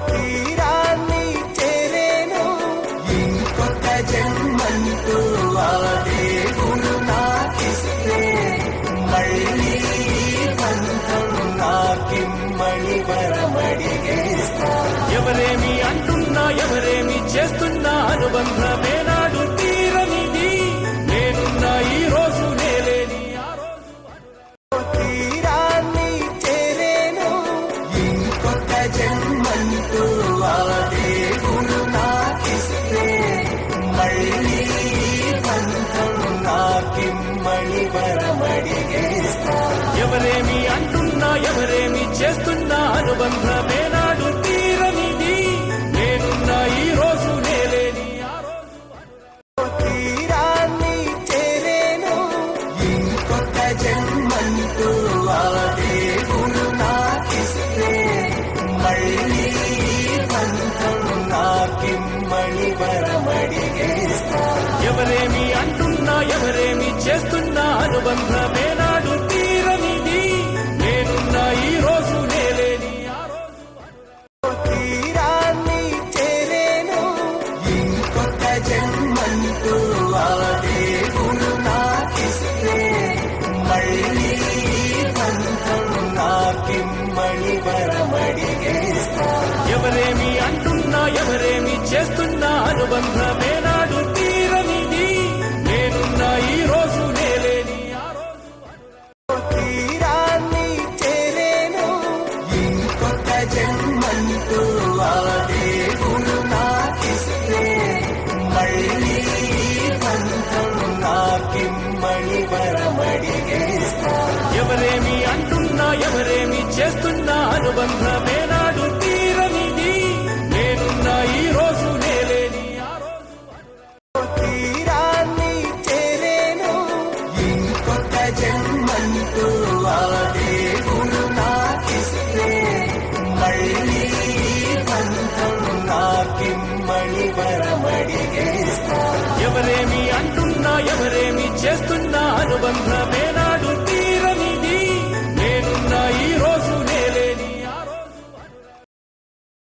తీరాన్ని చేరేను ఇంకొక జన్మంటూ ఆ దేవుడు నాకిస్తే మళ్ళీ బంధం నాకిమ్మడి వరమడిగేస్తా. ఎవరేమి అంటున్నా ఎవరేమి చేస్తున్నా అనుబంధమే నాడు తీరనిది. నేనున్నా ఈ రోజు నేలేని ఆ రోజు. తీరాన్ని చేరేను ఇంకొక జన్మంటూ ఆ దేవుడు నాకిస్తే మళ్ళీ బంధం నాకిమ్మడి వరమడిగేస్తా. ఎవరేమి అంటున్నా ఎవరేమి చేస్తున్నా అనుబంధమే నాడు తీరనిది. నేనున్నా ఈ రోజు నేలేని ఆ రోజు. తీరాన్ని చేరేను ఇంకొక జన్మంటూ ఆ దేవుడు నాకిస్తే మళ్ళీ బంధం నాకిమ్మడి వరమడిగేస్తా. ఎవరేమి అంటున్నా ఎవరేమి చేస్తున్నా అనుబంధమే నాడు తీరనిది. నేనున్నా ఈ రోజు నేలేని ఆ రోజు. తీరాన్ని చేరేను ఇంకొక జన్మంటూ ఆ దేవుడు నాకిస్తే మళ్ళీ బంధం నాకిమ్మడి వరమడిగేస్తా. ఎవరేమి అంటున్నా ఎవరేమి చేస్తున్నా అనుబంధమే నాడు తీరనిది. నేనున్నా ఈ రోజు నేలేని ఆ రోజు. తీరాన్ని చేరేను ఇంకొక జన్మంటూ ఆ దేవుడు నాకిస్తే మళ్ళీ బంధం నాకిమ్మడి వరమడిగేస్తా. ఎవరేమి అంటున్నా ఎవరేమి చేస్తున్నా అనుబంధమే నాడు తీరనిది. నేనున్నా ఈ రోజు నేలేని ఆ రోజు. తీరాన్ని చేరేను ఇంకొక జన్మంటూ ఆ దేవుడు నాకిస్తే మళ్ళీ బంధం నాకిమ్మడి వరమడిగేస్తా. ఎవరేమి అంటున్నా ఎవరేమి చేస్తున్నా అనుబంధమే